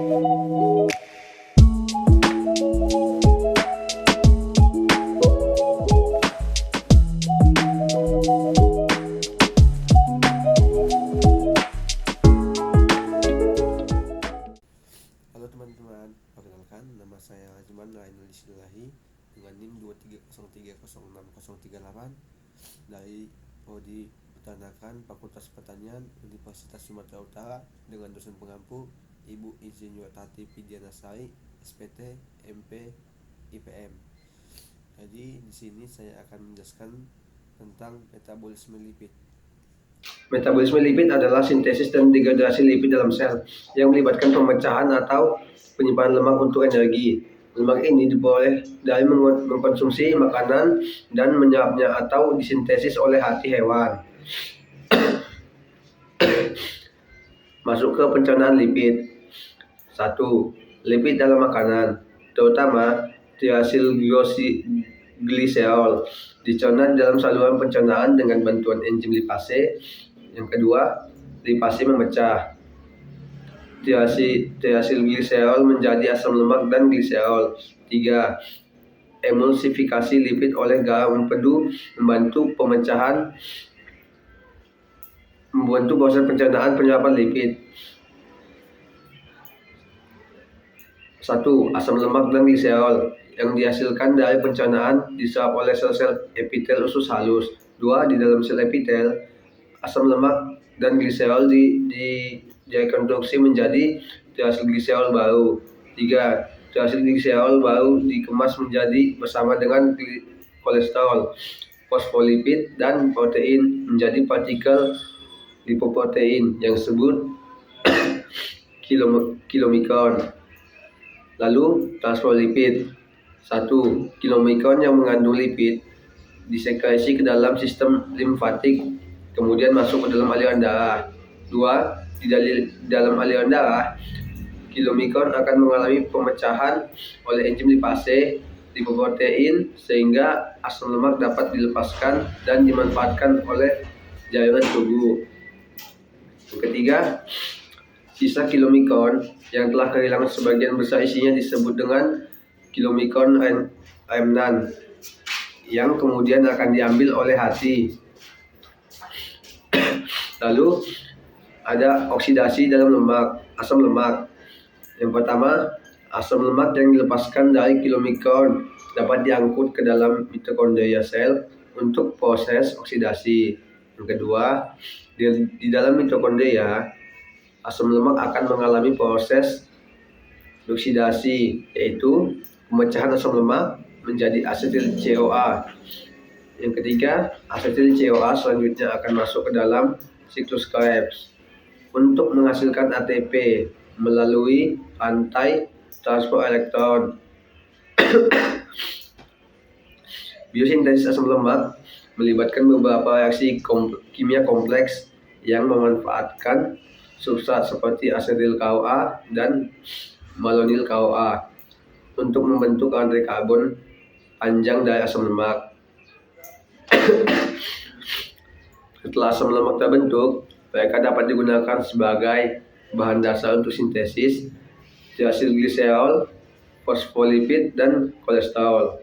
Halo teman-teman, perkenalkan nama saya Rajman Rainul Istilahi dengan NIM 230306038 dari Prodi Peternakan Fakultas Pertanian Universitas Sumatera Utara dengan dosen pengampu Ibu Insinyur Tati Pidianasari, SPT, MP, IPM. Jadi di sini saya akan menjelaskan tentang metabolisme lipid. Metabolisme lipid adalah sintesis dan degradasi lipid dalam sel yang melibatkan pemecahan atau penyimpanan lemak untuk energi. Lemak ini diperoleh dari mengkonsumsi makanan dan menyerapnya atau disintesis oleh hati hewan. Masuk ke pencernaan lipid. 1. Lipid dalam makanan, terutama triacylglycerol, dicerna dalam saluran pencernaan dengan bantuan enzim lipase. Yang kedua, lipase memecah triacylglycerol menjadi asam lemak dan gliserol. 3. Emulsifikasi lipid oleh garam empedu membantu proses pencernaan penyerapan lipid. 1. Asam lemak dan gliserol yang dihasilkan dari pencernaan diserap oleh sel-sel epitel usus halus. 2. Di dalam sel epitel, asam lemak dan gliserol direkonstruksi menjadi triacylglycerol baru. 3. Triacylglycerol baru dikemas menjadi bersama dengan kolesterol, fosfolipid, dan protein menjadi partikel lipoprotein yang disebut kilomikron. Lalu transfer lipid. 1. Kilomikron yang mengandung lipid disekresi ke dalam sistem limfatik, kemudian masuk ke dalam aliran darah. 2. Di dalam aliran darah, kilomikron akan mengalami pemecahan oleh enzim lipase lipoprotein sehingga asam lemak dapat dilepaskan dan dimanfaatkan oleh jaringan tubuh. Yang ketiga, sisa kilomikron yang telah kehilangan sebagian besar isinya disebut dengan kilomikron remnant yang kemudian akan diambil oleh hati. Lalu ada oksidasi dalam asam lemak. Yang pertama, asam lemak yang dilepaskan dari kilomikron dapat diangkut ke dalam mitokondria sel untuk proses oksidasi. Yang kedua, di dalam mitokondria, asam lemak akan mengalami proses oksidasi, yaitu pemecahan asam lemak menjadi asetil CoA. Yang ketiga, asetil CoA selanjutnya akan masuk ke dalam siklus Krebs untuk menghasilkan ATP melalui rantai transfer elektron. Biosintesis asam lemak melibatkan beberapa reaksi kimia kompleks yang memanfaatkan substrat seperti asetil CoA dan malonyl CoA untuk membentuk rantai karbon panjang dari asam lemak. Setelah asam lemak terbentuk, mereka dapat digunakan sebagai bahan dasar untuk sintesis triacylglycerol, fosfolipid, dan kolesterol.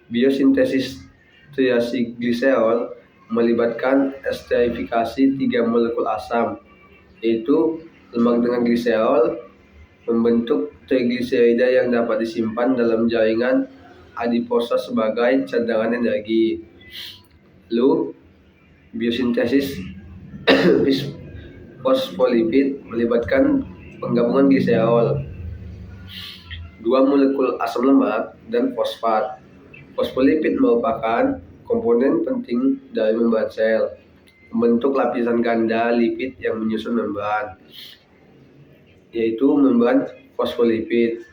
Biosintesis triacylglycerol melibatkan esterifikasi 3 molekul asam, yaitu lemak dengan gliserol, membentuk trigliserida yang dapat disimpan dalam jaringan adiposa sebagai cadangan energi. Lalu, biosintesis fosfolipid melibatkan penggabungan gliserol, 2 molekul asam lemak, dan fosfat. Fosfolipid merupakan komponen penting dari membran sel, membentuk lapisan ganda lipid yang menyusun membran, yaitu membran fosfolipid.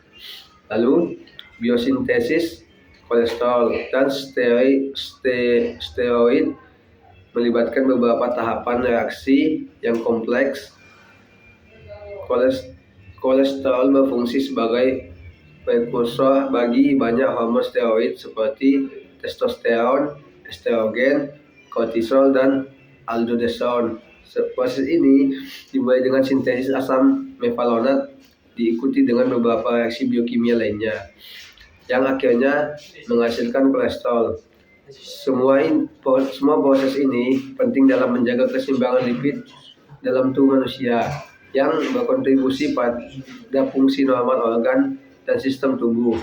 Lalu, biosintesis kolesterol dan steroid melibatkan beberapa tahapan reaksi yang kompleks. Kolesterol berfungsi sebagai prekursor bagi banyak hormon steroid seperti testosteron, estrogen, kortisol, dan aldosterone. Proses ini dimulai dengan sintesis asam mevalonat diikuti dengan beberapa reaksi biokimia lainnya yang akhirnya menghasilkan kolesterol. Semua proses ini penting dalam menjaga keseimbangan lipid dalam tubuh manusia yang berkontribusi pada fungsi normal organ dan sistem tubuh.